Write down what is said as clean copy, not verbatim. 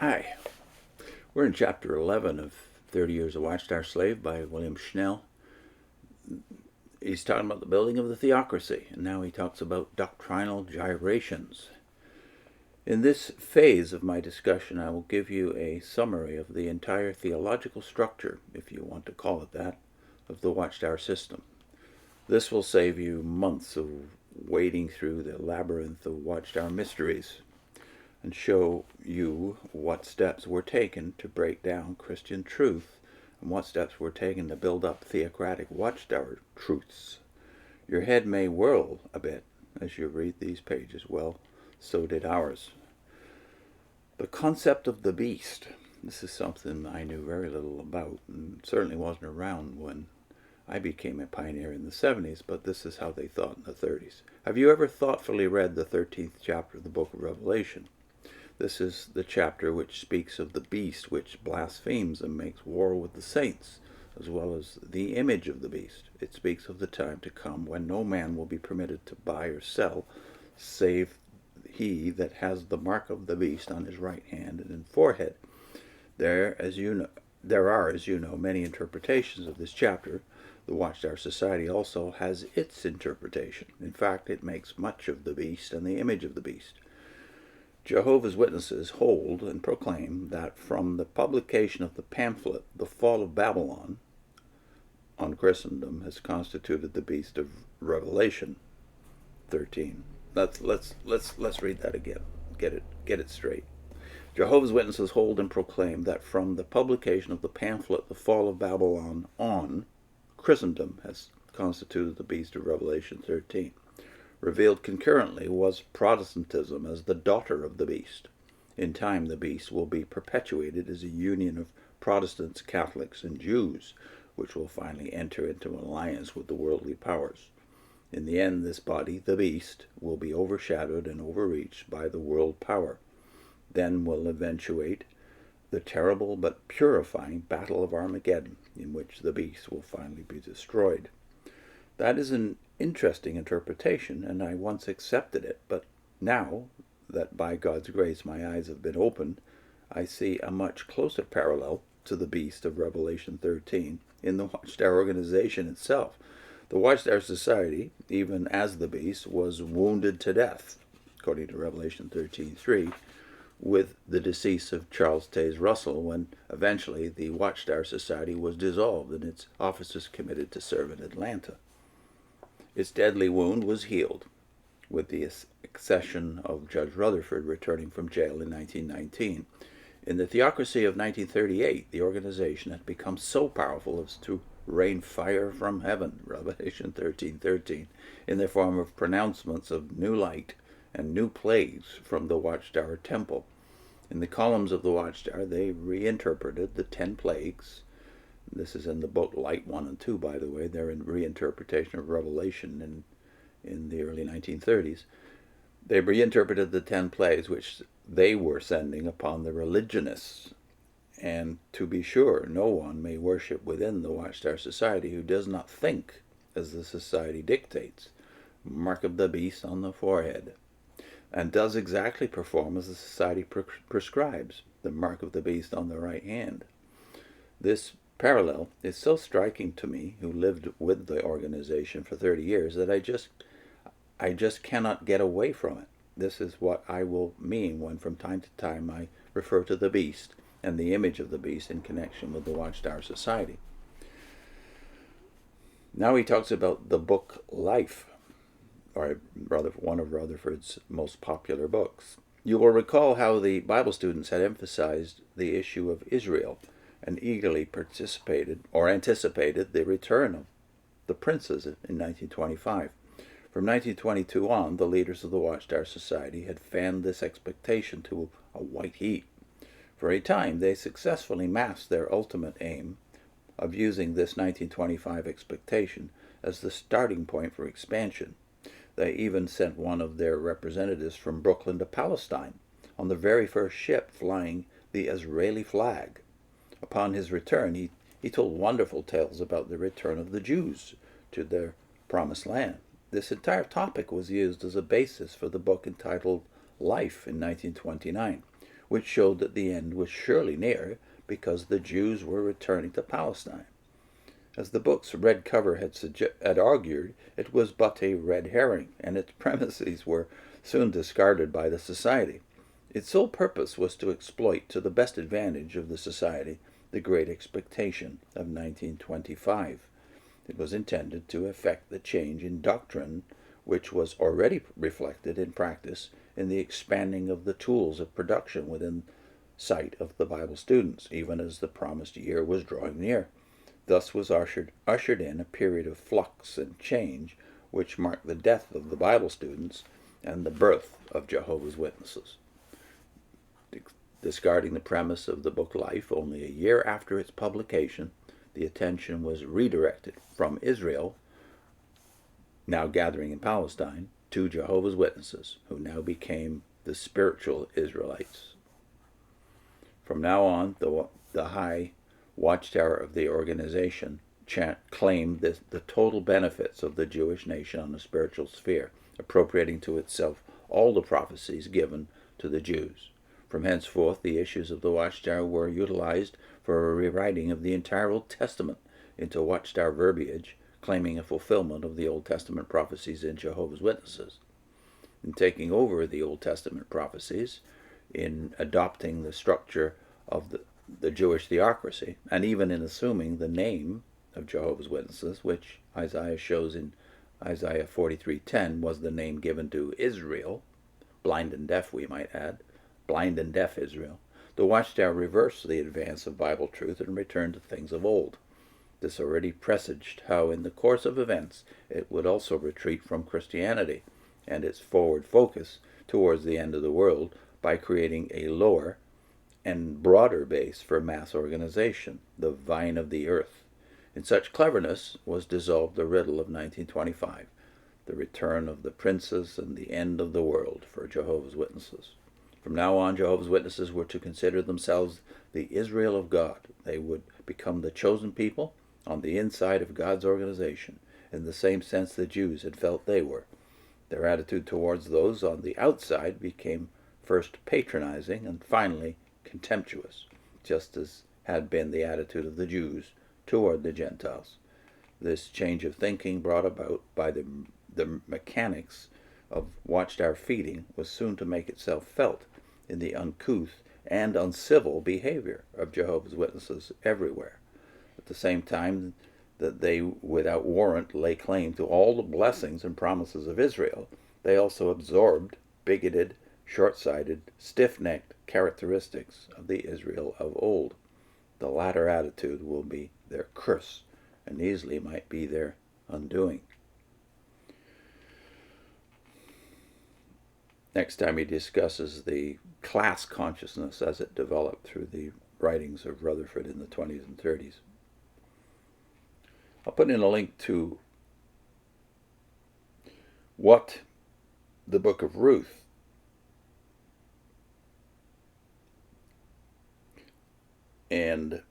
Hi, we're in chapter 11 of 30 Years a Watchtower Slave by William Schnell. He's talking about the building of the theocracy, and now he talks about doctrinal gyrations. In this phase of my discussion, I will give you a summary of the entire theological structure, if you want to call it that, of the Watchtower system. This will save you months of wading through the labyrinth of Watchtower mysteries and show you what steps were taken to break down Christian truth and what steps were taken to build up theocratic Watchtower truths. Your head may whirl a bit as you read these pages. Well, so did ours. The concept of the beast. This is something I knew very little about and certainly wasn't around when I became a pioneer in the 70s, but this is how they thought in the 30s. Have you ever thoughtfully read the 13th chapter of the book of Revelation? This is the chapter which speaks of the beast which blasphemes and makes war with the saints, as well as the image of the beast. It speaks of the time to come when no man will be permitted to buy or sell, save he that has the mark of the beast on his right hand and in forehead. There are, as you know, many interpretations of this chapter. The Watchtower Society also has its interpretation. In fact, it makes much of the beast and the image of the beast. Jehovah's Witnesses hold and proclaim that from the publication of the pamphlet, The Fall of Babylon on Christendom has constituted the beast of Revelation 13. Let's read that again. Get it straight. Jehovah's Witnesses hold and proclaim that from the publication of the pamphlet, The Fall of Babylon on Christendom has constituted the beast of Revelation 13. Revealed concurrently was Protestantism as the daughter of the beast. In time, the beast will be perpetuated as a union of Protestants, Catholics, and Jews, which will finally enter into an alliance with the worldly powers. In the end, this body, the beast, will be overshadowed and overreached by the world power. Then will eventuate the terrible but purifying Battle of Armageddon, in which the beast will finally be destroyed. That is an interesting interpretation, and I once accepted it, but now that by God's grace my eyes have been opened, I see a much closer parallel to the beast of Revelation 13 in the Watchtower organization itself. The Watchtower Society, even as the beast, was wounded to death, according to Revelation 13:3, with the decease of Charles Taze Russell, when eventually the Watchtower Society was dissolved and its officers committed to serve in Atlanta. Its deadly wound was healed with the accession of Judge Rutherford returning from jail in 1919. In the theocracy of 1938, the organization had become so powerful as to rain fire from heaven, Revelation 13:13, in the form of pronouncements of new light and new plagues from the Watchtower Temple. In the columns of the Watchtower, they reinterpreted the 10 plagues. This is in the book Light 1 and 2, by the way. They're in reinterpretation of Revelation in the early 1930s. They reinterpreted the 10 plagues which they were sending upon the religionists. And to be sure, no one may worship within the Watchtower Society who does not think as the society dictates, mark of the beast on the forehead, and does exactly perform as the society prescribes, the mark of the beast on the right hand. This parallel is so striking to me, who lived with the organization for 30 years, that I just cannot get away from it. This is what I will mean when from time to time I refer to the beast and the image of the beast in connection with the Watchtower Society. Now he talks about the book Life, or rather one of Rutherford's most popular books. You will recall how the Bible students had emphasized the issue of Israel and eagerly anticipated the return of the princes in 1925. From 1922 on, the leaders of the Watchtower Society had fanned this expectation to a white heat. For a time, they successfully masked their ultimate aim of using this 1925 expectation as the starting point for expansion. They even sent one of their representatives from Brooklyn to Palestine on the very first ship flying the Israeli flag. Upon his return, he told wonderful tales about the return of the Jews to their promised land. This entire topic was used as a basis for the book entitled Life in 1929, which showed that the end was surely near because the Jews were returning to Palestine. As the book's red cover had argued, it was but a red herring, and its premises were soon discarded by the society. Its sole purpose was to exploit to the best advantage of the society the Great Expectation of 1925. It was intended to effect the change in doctrine which was already reflected in practice in the expanding of the tools of production within sight of the Bible students, even as the promised year was drawing near. Thus was ushered in a period of flux and change which marked the death of the Bible students and the birth of Jehovah's Witnesses. Discarding the premise of the book Life, only a year after its publication, the attention was redirected from Israel, now gathering in Palestine, to Jehovah's Witnesses, who now became the spiritual Israelites. From now on, the high Watchtower of the organization claimed the total benefits of the Jewish nation on the spiritual sphere, appropriating to itself all the prophecies given to the Jews. From henceforth, the issues of the Watchtower were utilized for a rewriting of the entire Old Testament into Watchtower verbiage, claiming a fulfillment of the Old Testament prophecies in Jehovah's Witnesses. In taking over the Old Testament prophecies, in adopting the structure of the Jewish theocracy, and even in assuming the name of Jehovah's Witnesses, which Isaiah shows in Isaiah 43:10 was the name given to Israel, blind and deaf we might add, blind and deaf Israel, the Watchtower reversed the advance of Bible truth and returned to things of old. This already presaged how in the course of events it would also retreat from Christianity and its forward focus towards the end of the world by creating a lower and broader base for mass organization, the vine of the earth. In such cleverness was dissolved the riddle of 1925, the return of the princes and the end of the world for Jehovah's Witnesses. From now on, Jehovah's Witnesses were to consider themselves the Israel of God. They would become the chosen people on the inside of God's organization, in the same sense the Jews had felt they were. Their attitude towards those on the outside became first patronizing and finally contemptuous, just as had been the attitude of the Jews toward the Gentiles. This change of thinking brought about by the mechanics of Watchtower feeding was soon to make itself felt in the uncouth and uncivil behavior of Jehovah's Witnesses everywhere. At the same time that they without warrant lay claim to all the blessings and promises of Israel, they also absorbed bigoted, short-sighted, stiff-necked characteristics of the Israel of old. The latter attitude will be their curse and easily might be their undoing. Next time he discusses the class consciousness as it developed through the writings of Rutherford in the 20s and 30s. I'll put in a link to what the book of Ruth and